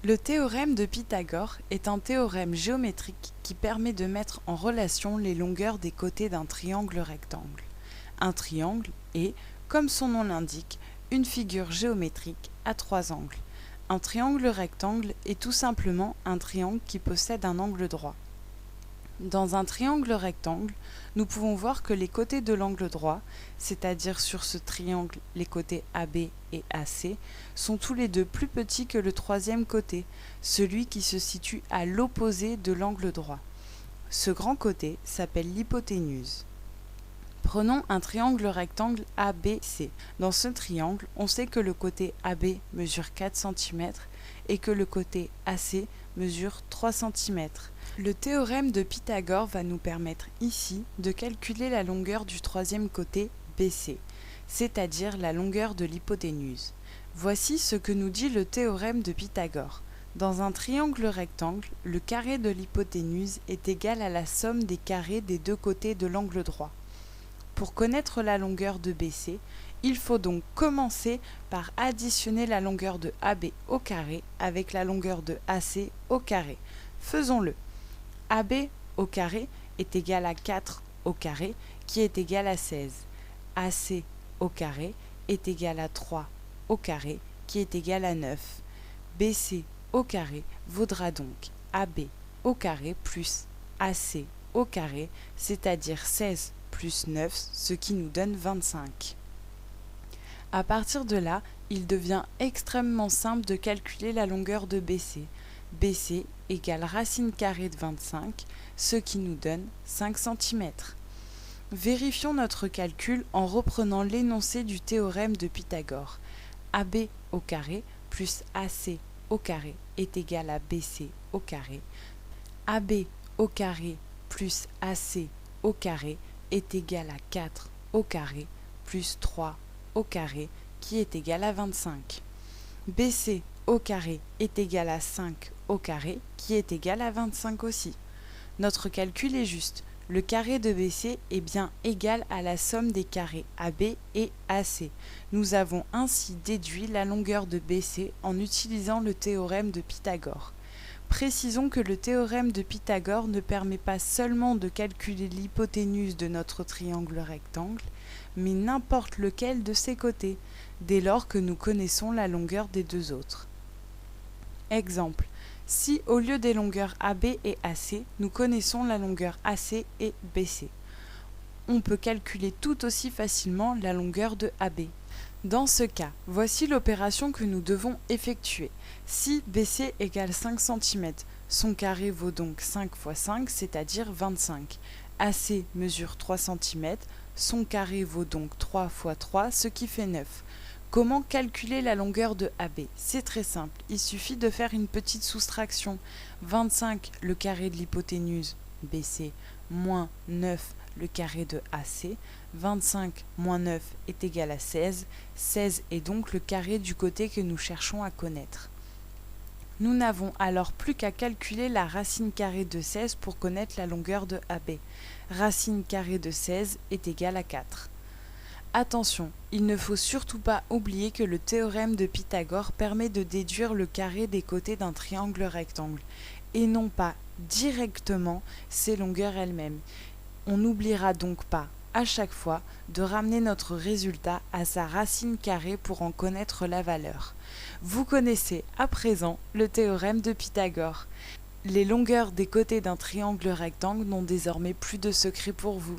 Le théorème de Pythagore est un théorème géométrique qui permet de mettre en relation les longueurs des côtés d'un triangle rectangle. Un triangle est, comme son nom l'indique, une figure géométrique à trois angles. Un triangle rectangle est tout simplement un triangle qui possède un angle droit. Dans un triangle rectangle, nous pouvons voir que les côtés de l'angle droit, c'est-à-dire sur ce triangle les côtés AB et AC, sont tous les deux plus petits que le troisième côté, celui qui se situe à l'opposé de l'angle droit. Ce grand côté s'appelle l'hypoténuse. Prenons un triangle rectangle ABC. Dans ce triangle, on sait que le côté AB mesure 4 cm et que le côté AC mesure 3 cm. Le théorème de Pythagore va nous permettre ici de calculer la longueur du troisième côté BC, c'est-à-dire la longueur de l'hypoténuse. Voici ce que nous dit le théorème de Pythagore. Dans un triangle rectangle, le carré de l'hypoténuse est égal à la somme des carrés des deux côtés de l'angle droit. Pour connaître la longueur de BC, il faut donc commencer par additionner la longueur de AB au carré avec la longueur de AC au carré. Faisons-le. AB au carré est égal à 4 au carré qui est égal à 16. AC au carré est égal à 3 au carré qui est égal à 9. BC au carré vaudra donc AB au carré plus AC au carré, c'est-à-dire 16 plus 9, ce qui nous donne 25. À partir de là, il devient extrêmement simple de calculer la longueur de BC. BC égale racine carrée de 25, ce qui nous donne 5 cm. Vérifions notre calcul en reprenant l'énoncé du théorème de Pythagore. AB au carré plus AC au carré est égal à BC au carré. AB au carré plus AC au carré est égal à 4 au carré plus 3 au carré qui est égal à 25. BC au carré est égal à 5 au carré qui est égal à 25 aussi. Notre calcul est juste. Le carré de BC est bien égal à la somme des carrés AB et AC. Nous avons ainsi déduit la longueur de BC en utilisant le théorème de Pythagore. Précisons que le théorème de Pythagore ne permet pas seulement de calculer l'hypoténuse de notre triangle rectangle, mais n'importe lequel de ses côtés, dès lors que nous connaissons la longueur des deux autres. Exemple, si au lieu des longueurs AB et AC, nous connaissons la longueur AC et BC, on peut calculer tout aussi facilement la longueur de AB. Dans ce cas, voici l'opération que nous devons effectuer. Si BC égale 5 cm, son carré vaut donc 5 fois 5, c'est-à-dire 25. AC mesure 3 cm, son carré vaut donc 3 fois 3, ce qui fait 9. Comment calculer la longueur de AB? C'est très simple, il suffit de faire une petite soustraction. 25, le carré de l'hypoténuse, BC, moins 9, le carré de AC. 25 moins 9 est égal à 16. 16 est donc le carré du côté que nous cherchons à connaître. Nous n'avons alors plus qu'à calculer la racine carrée de 16 pour connaître la longueur de AB. Racine carrée de 16 est égale à 4. Attention, il ne faut surtout pas oublier que le théorème de Pythagore permet de déduire le carré des côtés d'un triangle rectangle, et non pas directement ses longueurs elles-mêmes. On n'oubliera donc pas, à chaque fois, de ramener notre résultat à sa racine carrée pour en connaître la valeur. Vous connaissez à présent le théorème de Pythagore. Les longueurs des côtés d'un triangle rectangle n'ont désormais plus de secret pour vous.